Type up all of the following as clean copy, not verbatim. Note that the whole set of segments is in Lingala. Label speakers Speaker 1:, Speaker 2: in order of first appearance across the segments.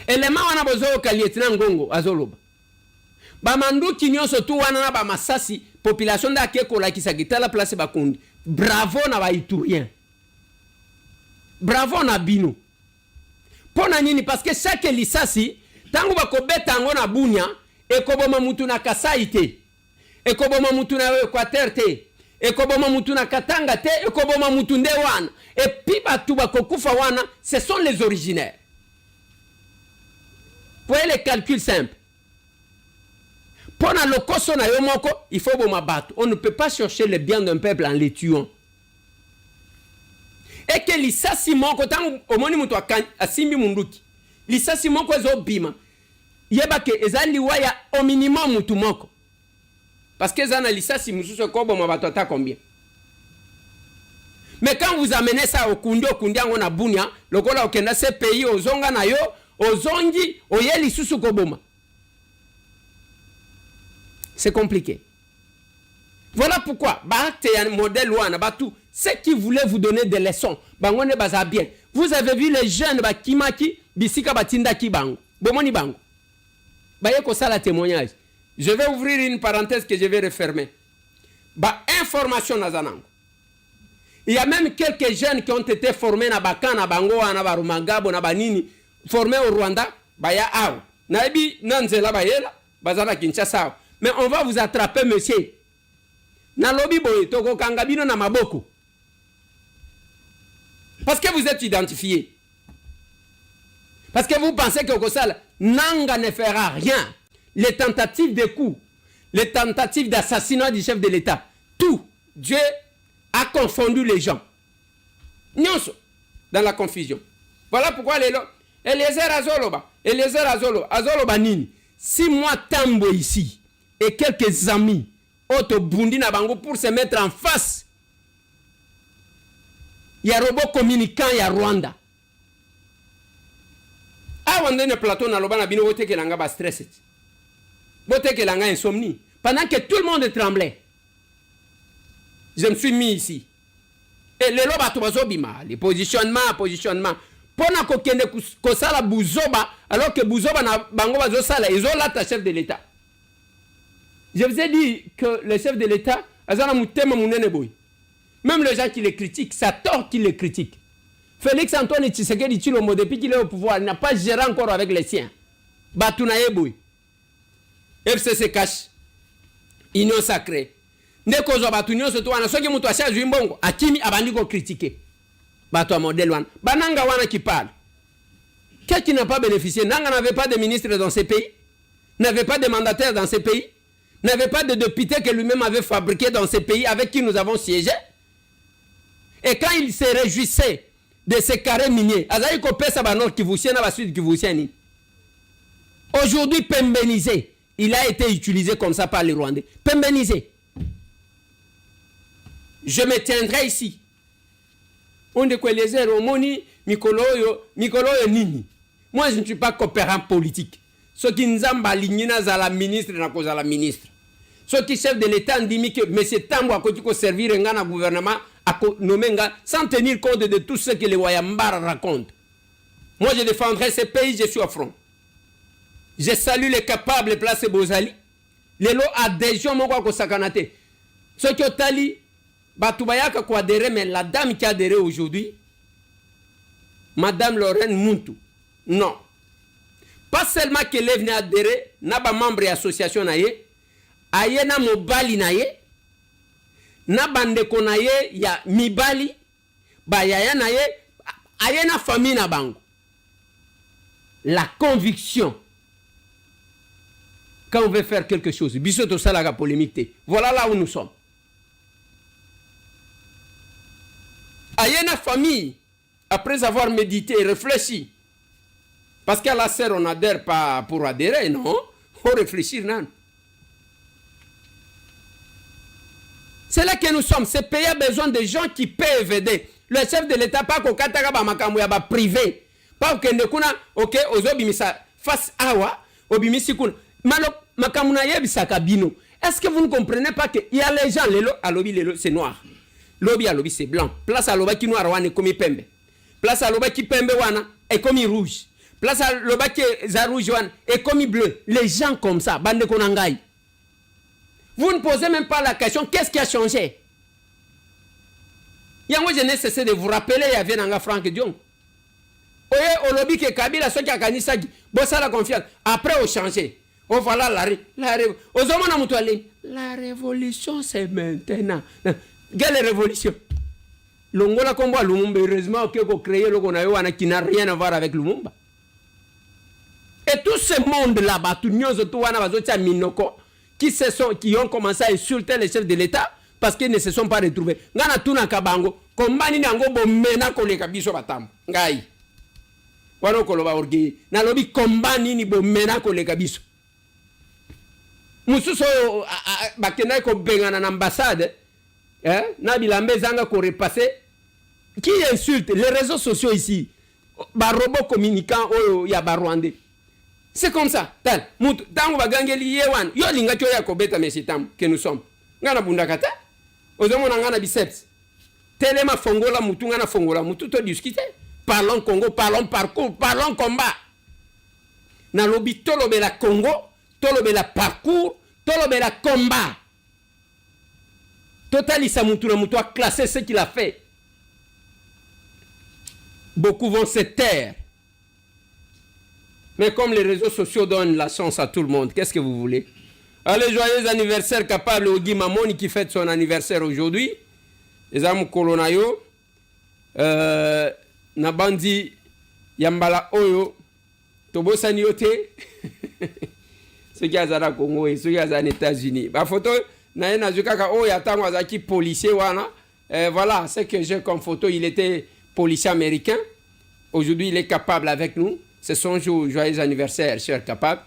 Speaker 1: Elema wana bozo ka lieutenant Ngongo azoloba. Ba manduki nyonso tu wana na ba masasi population da keko la kisakita la place bakundi. Bravo na ba iturien. Bravo na bino. Pona nini parce que chaque lisasi tangu bakobeta ngo na Bunia ekoboma mutu na Kasai te. Ekoboma mutu na Equateur te. Ekoboma mutu na Katanga te, ekoboma mutu nde wana. Et puis batu bakokufa wana, ce sont les originaires. Voyez les calculs simples. Pona lokoso na yomoko, il faut boma batu. On ne peut pas chercher le bien d'un peuple en les tuant. Et que lisasi moko tangu omoni mutu asimbi munduki. Lisasi moko ezo bima. Yeba ke ezali waya au minimum mutu moko. Parce que ça analyse si mususu ko bon mabatota combien. Mais quand vous amenez ça au kundi ngo na Bunia, lokola okenda ce pays ozonga na yo, ozongi oyeli susu ko boma. C'est compliqué. Voilà pourquoi ba un modèle wana batu ceux qui voulaient vous donner des leçons, bangone baza bien. Vous avez vu les jeunes ba kimaki bisika batinda ki bango. Bomoni bango. Ba yeko sala témoignage. Je vais ouvrir une parenthèse que je vais refermer. Bah, information nazanango. Il y a même quelques jeunes qui ont été formés na Bakan, na Bango, na Barumangabo, na Banini, formés au Rwanda. Bah, ya aou. Naibi, nanzela bayela, bazana Kinshasa. Mais on va vous attraper, monsieur. Na lobi boy, toko kangabino na maboko. Parce que vous êtes identifié. Parce que vous pensez que Okosala, Nanga ne fera rien. Les tentatives de coups, les tentatives d'assassinat du chef de l'État, tout, Dieu a confondu les gens. Nyonso, dans la confusion. Voilà pourquoi les lois. Eliezer Azoloba nini. Si moi tambo ici, et quelques amis, auto bundi na bango pour se mettre en face, il y a robot communicant, il y a Rwanda. Ah, on a un plateau na loba na bino wote ke langa ba stress. Bote que l'anga insomnie. Pendant que tout le monde tremblait. Je me suis mis ici. Et le loba tobazo bima. Les positionnements. Pona kokende kosala buzoba. Alors que buzoba na bango bazo sala. Ils ont là ta chef de l'État. Je vous ai dit que le chef de l'État, azana mutema munene boy. Même les gens qui les critiquent, ça tort qu'ils les critiquent. Félix Antoine Tshisekedi Tshilombo, depuis qu'il est au pouvoir, il n'a pas géré encore avec les siens. Batunaye boy. FCC cache. Union sacrée. Ndeko zo batu nyonso to wana soki mutu asha juimbongo akimi abandi ko critiquer. Bato modèle wana. Bananga wana qui parle. Quelqu'un qui n'a pas bénéficié, Nanga n'avait pas de ministre dans ces pays, n'avait pas de mandataire dans ces pays, n'avait pas de député que lui-même avait fabriqué dans ces pays avec qui nous avons siégé. Et quand il se réjouissait de ces carrés miniers, azaï ko pesa banor qui vous na ba sud qui vous ni. Aujourd'hui pembénisé. Il a été utilisé comme ça par les Rwandais. Pembénisé. Je me tiendrai ici. On dit que les Romoni, Mikoloyo Nini. Moi, je ne suis pas coopérant politique. Ceux qui nous ont aligné à la ministre, à la ministre. Ceux qui chef de l'État ont dit que M. Tambo a continué à servir un gouvernement sans tenir compte de tout ce que les Wayambara racontent. Moi, je défendrai ce pays, je suis au front. Je salue les capables Place Bozali. Les lots adhésion mon quoi sakanate. Ceux qui ont tali Batubayaka ko adhéré, mais la dame qui a adhéré aujourd'hui, Madame Lorraine Muntu. Non. Pas seulement qu'elle est venue adhérer, n'a pas membre de l'association naye, aye na mobali naye, na bande konaye ya mibali, ba yaya naye, aye na famille na bango. La conviction. Quand on veut faire quelque chose, bisoto salaga polémique. Voilà là où nous sommes. Ayena famille, après avoir médité et réfléchi, parce qu'à la serre on n'adhère pas pour adhérer, non? On réfléchit, non? C'est là que nous sommes. Ce pays a besoin de gens qui peuvent aider. Le chef de l'État, pas qu'au Katagaba Makamouya privé, pas que Nekuna, ok, aux obimisa face awa, obimisi kuna. Malo Makamuna yebisaka bino. Est-ce que vous ne comprenez pas qu'il y a les gens, les à lobby, c'est noir. Lobby à lobby, c'est blanc. Place à lobby qui noir wana comme pembe. Place à lobby qui pembe wana est comme rouge. Place à le bac rouge et comme bleu. Les gens comme ça, bande konangai. Vous ne posez même pas la question, qu'est-ce qui a changé? Yango je n'ai cessé de vous rappeler, il y avait Nanga Franck Dion. Oye, au lobby que Kabila, ceux qui a gagné ça, bossa la confiance. Après, on changé. Oh voilà la révolution, c'est maintenant. Quelle révolution? L'Ongola combat Lumumba, heureusement que vous créez le Gonaïwana qui n'a rien à voir avec Lumumba. Et tout ce monde là-bas, qui ont commencé à insulter les chefs de l'État parce qu'ils ne se sont pas retrouvés. Ngana tuna kabango, kombani nango bomena koleka biso batam. Ngai. Wano koloba orgi. Na lobi kombani ni bomena koleka biso. Mususo bakena ko bengana na ambassade, na bilambe zanga ko repasser. Qui insulte les réseaux sociaux ici? Ba robot communicant oyo ya ba Rwandais. C'est comme ça. Tal, mutu tango bagangeli yewan. Yo linga cho ya ko beta mesitam que nous sommes. Ngana bundakata. Ozomo ngana biceps. Telema fongola mutu ngana fongola mutu to discuter. Parlons Congo, parlons parcours, parlons combat. Na lobi tolobe la Congo, tolobe la parcours, tolobe la combat. Totalisa mutu na mutu a classé ce qu'il a fait. Beaucoup vont se taire. Mais comme les réseaux sociaux donnent la chance à tout le monde, qu'est-ce que vous voulez? Allez, joyeux anniversaire capable au Guy Mamoni qui fête son anniversaire aujourd'hui. Les amis Kolonayo. Nabandi Yambala Oyo. Tobo Saniote. Ceux qui sont au Congo et ceux qui sont aux États-Unis. Ma photo, Naena Zukaka Oyo Yatango Azaki policier. Voilà ce que j'ai comme photo. Il était policier américain. Aujourd'hui, il est capable avec nous. C'est son jour, joyeux anniversaire, cher capable.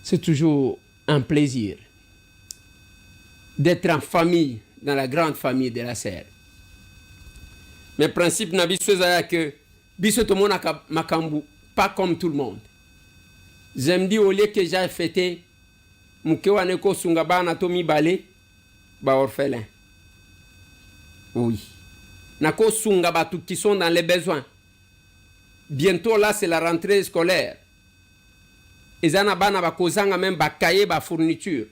Speaker 1: C'est toujours un plaisir d'être en famille, dans la grande famille de la serre. Mais le principe n'a que biso tout le monde makambu, pas comme tout le monde. J'aime dire au lieu que j'ai fêté, moukewane ko sungabana tomi balé, ba orphelin. Oui. Nako sungabatu qui sont dans les besoins. Bientôt là, c'est la rentrée scolaire. Même bakaye ba fourniture.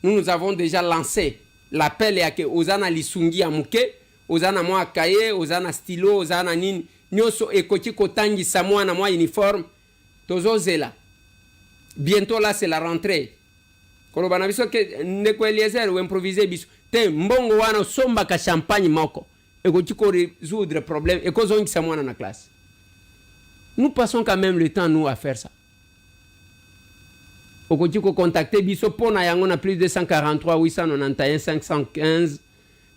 Speaker 1: Nous avons déjà lancé l'appel à que Ozana lisungi amuke, Ozana moi kaye, Ozana stylo, Ozana nin, nyoso ekoti kotangi samwa na moi uniforme. Tozo zela. Bientôt là, c'est la rentrée. Kolobana biso ke neko Eliezer ou improviser biso. Te mbongo wana somba ka champagne moko. Ekoti ko résoudre problème. Eko zongi samwa na classe. Nous passons quand même le temps, nous, à faire ça. Au côté de contacter Biso Pona Yango na plus 243 891 515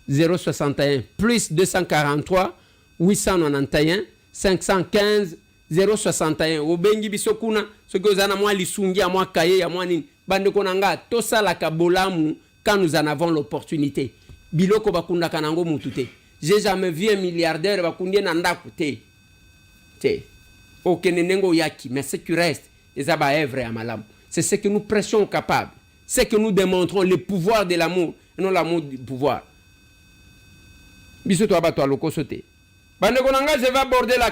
Speaker 1: 061 plus 243 891 515 061 au bengi Biso kuna ce que vous en avez moi lisungi à moi kaye à moi ni bande konanga to sala ka bolamu quand nous en avons l'opportunité biloko bakunda kanango mutute j'ai jamais vu un milliardaire bakundi na ndaku te mais ce qui reste, c'est ce que nous pressions capables. C'est que nous démontrons le pouvoir de l'amour et non l'amour du pouvoir. Je vais aborder la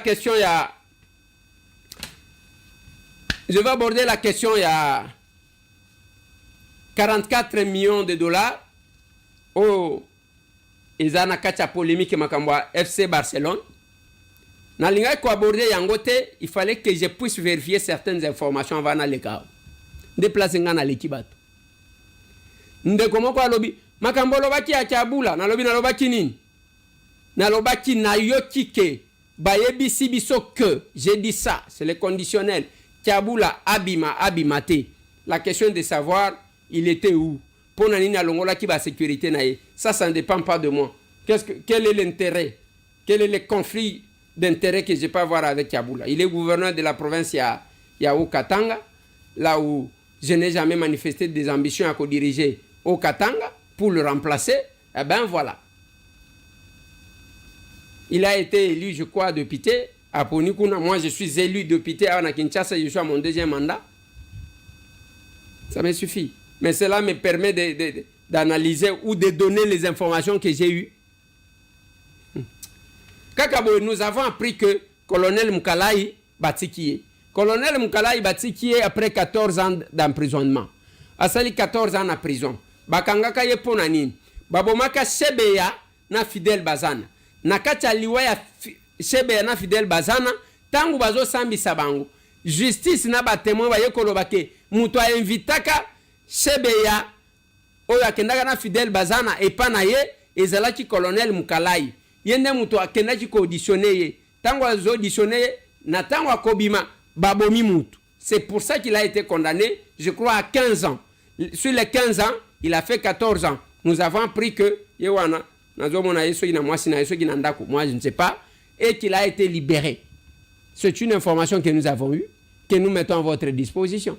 Speaker 1: question il y a 44 millions de dollars. Oh, ils ont une polémique FC Barcelone. Dans aborder yangote, il fallait que je puisse vérifier certaines informations avant d'aller cas. Déplacer dans l'équipe. Ndeko moko alobi makambo lobaki ya Kabula na lobaki nini? Na lobaki na yokike bayebisi biso que j'ai dit ça, c'est le conditionnel. Kabula abimate. La question de savoir il était où pour nani na longola ki ba sécurité na ye. Ça ne dépend pas de moi. Quel est l'intérêt? Quel est le conflit d'intérêt que je peux avoir avec Kabula? Il est gouverneur de la province ya Okatanga, là où je n'ai jamais manifesté des ambitions à co-diriger Okatanga pour le remplacer. Eh bien voilà. Il a été élu, je crois, député à Ponikuna. Moi, je suis élu député à Kinshasa, je suis à mon deuxième mandat. Ça me suffit. Mais cela me permet d'analyser ou de donner les informations que j'ai eues. Kakabo, nous avons appris que colonel Mukalaï batiki colonel Mukalai batiki après 14 ans d'emprisonnement asali 14 ans en prison bakangaka ye pona nini babomaka Shebeya na Fidel Bazana nakati aliwa ya Shebeya na Fidel Bazana tangu bazo sambisa bango justice na batemon ba yekoloba ke muto a invitaka Shebeya oyo akendaka na Fidel Bazana epana ye ezalaki colonel Mukalai yende muto akendaki ko auditionner ye tango azo auditionner ye na tango akobima babomi mutu. C'est pour ça qu'il a été condamné, je crois, à 15 ans. Sur les 15 ans, il a fait 14 ans. Nous avons appris que Yewana, moi je ne sais pas, et qu'il a été libéré. C'est une information que nous avons eue, que nous mettons à votre disposition.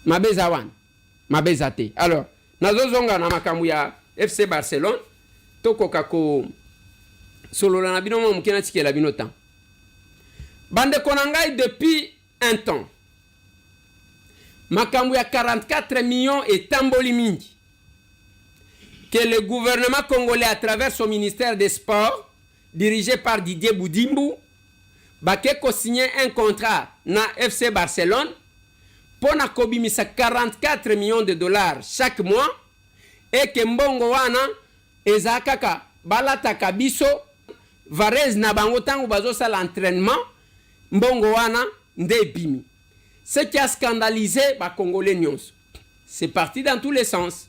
Speaker 1: Mabezawan, Mabezate. Alors, Nazozonga Namakamuya FC Barcelone, Toko Kako Solola Nabino Mukena Tike Labinotan. Bande Konangai depuis un temps. Makamouya 44 millions et tamboli mingi. Que le gouvernement congolais, à travers son ministère des Sports, dirigé par Didier Boudimbu, Bakeko signé un contrat na FC Barcelone pour na kobimisa 44 millions de dollars chaque mois et que mbongo wana ezakaka balata kabiso varez na bango tango bazo sa l'entraînement mbongo wana nde bimi. Ce qui a scandalisé les Congolais nyonso. C'est parti dans tous les sens.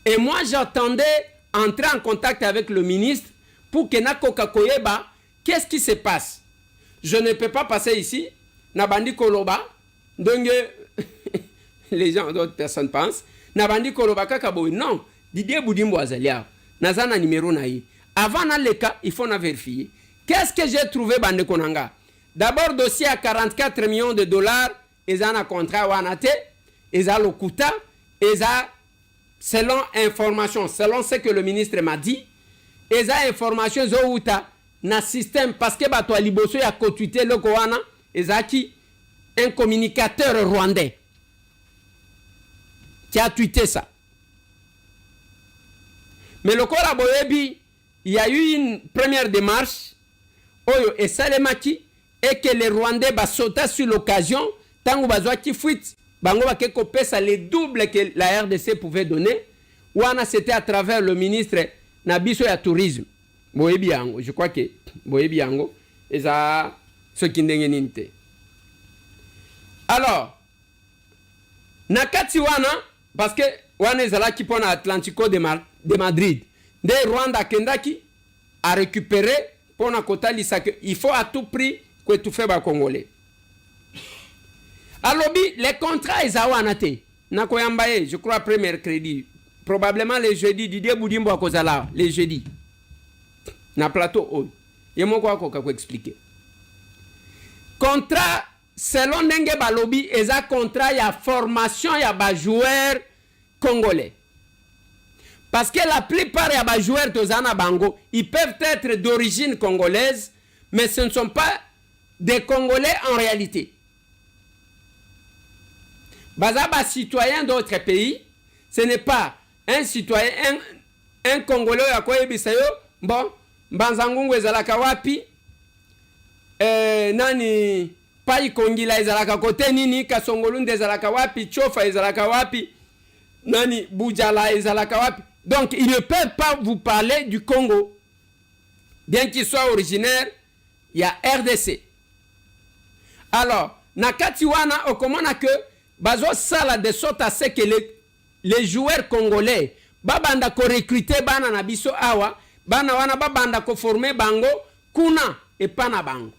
Speaker 1: Et moi j'attendais entrer en contact avec le ministre pour que na kokakoyeba qu'est-ce qui se passe. Je ne peux pas passer ici nabandi koloba donc les gens d'autres personnes pensent nabandi koloba kakabo non Didier Boudimbu azalia nazana numéro naï. Avant na leka il faut na vérifier. Qu'est-ce que j'ai trouvé bande konanga? D'abord, dossier à 44 millions de dollars, ils ont un contrat wanate, ils ont le kuta, ils ont, selon information, selon ce que le ministre m'a dit, ils ont information zouta na système parce que bato aliboso ya kotuité le koana, ils ont qui un communicateur rwandais qui a tweeté ça. Mais le Kora Boyebi, il y a eu une première démarche, Oyo et Salemaki, et que les Rwandais sautent sur l'occasion, tant que bazwa qui fuite, bango ba keko pesa le double que la RDC pouvait donner, wana c'était à travers le ministre Nabiso ya tourisme. Boyebi yango, je crois que boyebi yango eza ce qui ndenge ninte. Alors, nakati wana parce que wana ezala ki pona Atlantico de Madrid, de Rwanda kendaki a récupéré pona kotalisa que il faut à tout prix que tout fait bas Congolais. Alors, les contrats, ils ont été. Je crois, après mercredi. Probablement les jeudis. Didier Boudimbu à Kozala. Les jeudis. Na plateau. Il y a quoi qu'on expliquer. Contrat, selon Nenge Balobi, ils ont contrat, il y a formation, il y a joueurs congolais. Parce que la plupart des joueurs de Zana Bango, ils peuvent être d'origine congolaise, mais ce ne sont pas des Congolais en réalité. Bazaba citoyen d'autres pays, ce n'est pas un citoyen, un Congolais à quoi ebisayo, bon, Banzangungu ezalaka wapi, nani, Pai Kongila ezalaka kote nini, Kasongolunde ezalaka wapi, Chofa ezalaka wapi, nani, Boudjala ezalaka wapi. Donc, ils ne peuvent pas vous parler du Congo. Bien qu'ils soient originaires, il y a RDC. Alors, nakati wana okomona que bazo sala de sorte à ce que les joueurs congolais babanda ko recruter bana na biso awa bana wana babanda ko former bango kuna et pas na bango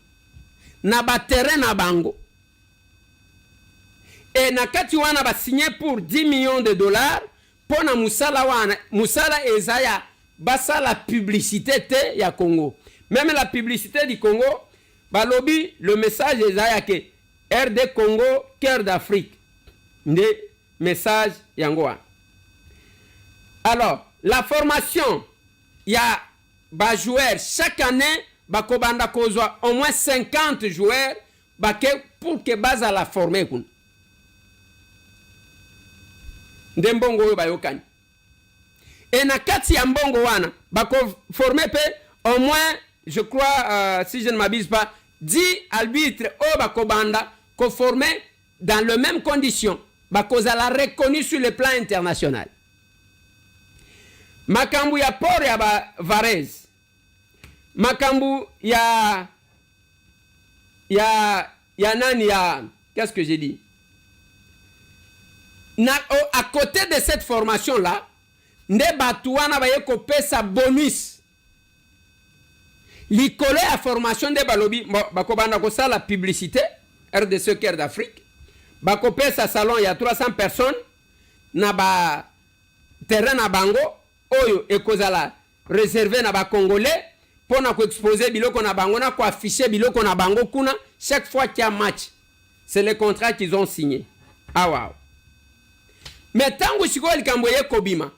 Speaker 1: na ba terrain na bango et nakati wana ba signé pour 10 millions de dollars pour na musala wana musala ezaya basa la publicité te ya Congo. Même la publicité du Congo balobi le message ezaya que RD Congo cœur d'Afrique. Des messages yangoa. Alors, la formation, il y a des joueurs chaque année, bakobanda kozwa au moins 50 joueurs pour que base à la former. Ndembongo bayokani. Et na kati ya mbongo wana, bako former au moins, je crois, si je ne m'abuse pas, 10 arbitres au bakobanda ko formé dans les mêmes conditions bakozala reconnu sur le plan international. Makambu ya port ya ba Varese, makambu ya nani ya, qu'est-ce que j'ai dit, à côté de cette formation là nde batuana baye ko pesa bonus likole à formation de balobi bakobanda ko sala publicité RDC Cœur d'Afrique bako pesa salon ya 300 personnes na ba terrain na bango oyo ekozala réservé na ba congolais pona ko exposer biloko na bango na ko afficher biloko na bango kuna chaque fois qu'il y a match. C'est le contrat qu'ils ont signé. Ah wow. Mais tangu siko likambo ye kobima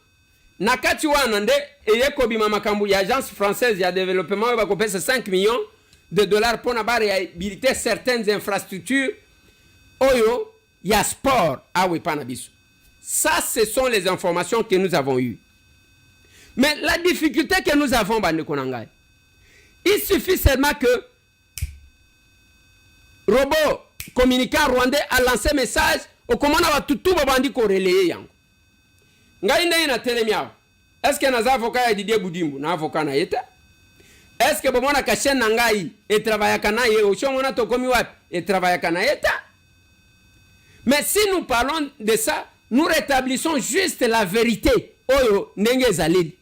Speaker 1: nakati wana nde ye kobima makambu ya agence française ya développement ba ko pesa 5 millions de dollars pour na ba réhabiliter certaines infrastructures oyo ya sport. Ah oui, pana biso. Ça, ce sont les informations que nous avons eues. Mais la difficulté que nous avons, bande konangai, il suffit seulement que robot communicant rwandais a lancé message au commandant wa tutu babandi ko relayer yango. Ngai ndenge na telemiao. Est-ce que naza avocat ya Didier Boudimbu na avocat na yeta? Est-ce que bomona ka chaîne na ngai et travailla kana ye o chongona to komi wapi et travailla kana yeta? Mais si nous parlons de ça, nous rétablissons juste la vérité. Oyo ndenge zalidi.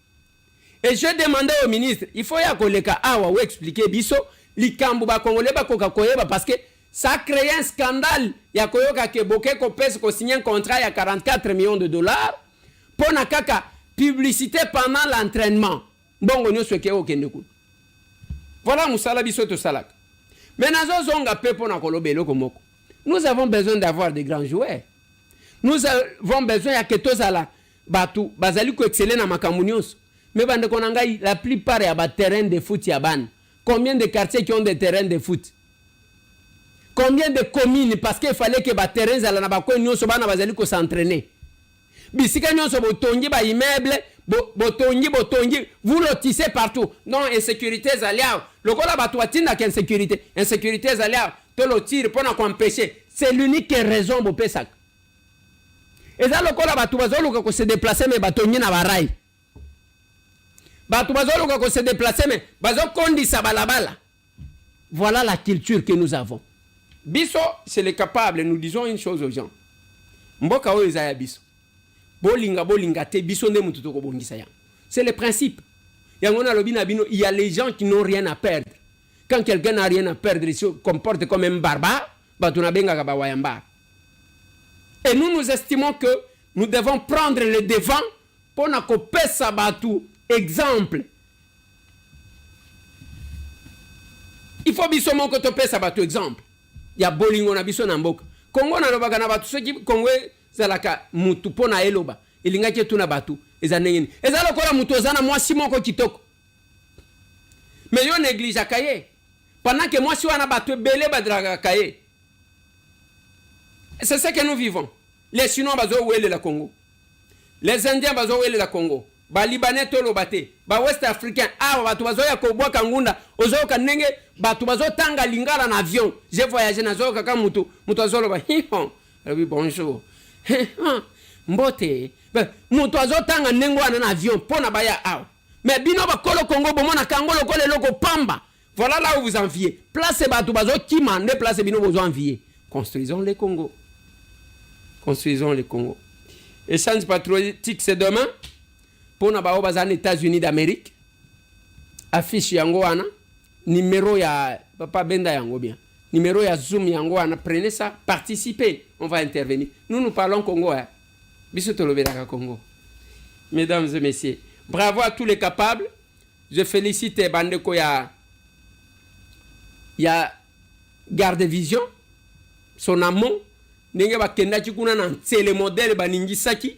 Speaker 1: Et je demandais au ministre, il faut ya koleka awa ou expliquer biso likambu ba congolais ba koka koyeba parce que ça a créé un scandale. Ya koyoka ke boke ko pese ko signer un contrat ya 44 millions de dollars pour na kaka publicité pendant l'entraînement. Bongo nyoso ke okende ku. Voilà musala biso to salaka. Mais nazo zonga pe pour na kolobelo komoko. Nous avons besoin d'avoir des grands joueurs. Nous avons besoin de que ala batu bazali ko exceller na makambu nyonso. Mais bande konangai la plupart ya ba terrain de foot ya ban. Combien de quartiers qui ont des terrains de foot? Combien de communes parce qu'il fallait que ba terrain ala na ba ko nyonso bana bazali ko s'entraîner. Bisika nyonso botongi ba immeuble, botongi, vous lotissez partout. Non, insécurité zalia. Lokola batu atinda ke insécurité zalia. To lo tire pour empêcher. C'est l'unique raison pour pesak. Et ça lokola batu bazoluka ko se déplacer mais batongi na barai. Batu bazoluka ko se déplacer mais bazo kondisa balabala. Voilà la culture que nous avons. Biso, c'est le capable, nous disons une chose aux gens. Mboka oyo ezaya biso. Bolinga te biso nde mutu to bongisa ya. C'est le principe. Yangona lobi na bino, il y a les gens qui n'ont rien à perdre. Quand quelqu'un n'a rien à perdre, il se comporte comme un barbare, batuna benga ba wayamba. Et nous estimons que nous devons prendre le devant pour na ko pesa batu exemple. Il faut biso moko to pesa batu exemple. Ya bolingo na biso na mboka. Kongo na lobaka na batu soki Kongo zalaka mutu pona eloba. Ilinga ke tuna batu ezanengeni. Ezalo kola mutu ozana mwasi moko kitoko. Mais yo néglige akaye. Pendant que moi si wana batu belé badraga kaye. C'est ce que nous vivons. Les Chinois bazo wele la Congo. Les Indiens bazo wele la Congo. Ba Libanais tolo bate. Ba West Africain ah batu bazo ya kobwa kangunda. Ozo kanenge batu bazo tanga lingala na avion. J'ai voyagé na zo kaka mutu azolo ba. Oui bonjour. Mbote. Mutu azo tanga nengo na avion pona baya ah. Mais bino ba kolo Congo bomona kangolo kole loko pamba. Voilà là où vous enviez. Place batu bazo ki mande place bino bozo envier. Construisons les Congo. Construisons le Congo. Échange patriotique, c'est demain. Pour nous, aux États-Unis d'Amérique. Affiche yangoana. Numéro ya Papa Benda yango bien. Numéro ya Zoom yangoana. Prenez ça, participez. On va intervenir. Nous parlons Congo. Bisotolobelaka Congo. Mesdames et messieurs, bravo à tous les capables. Je félicite Bandeko ya Garde Vision. Son amont. Nenge ba kenda chikuna na c'est le modèle baningisaki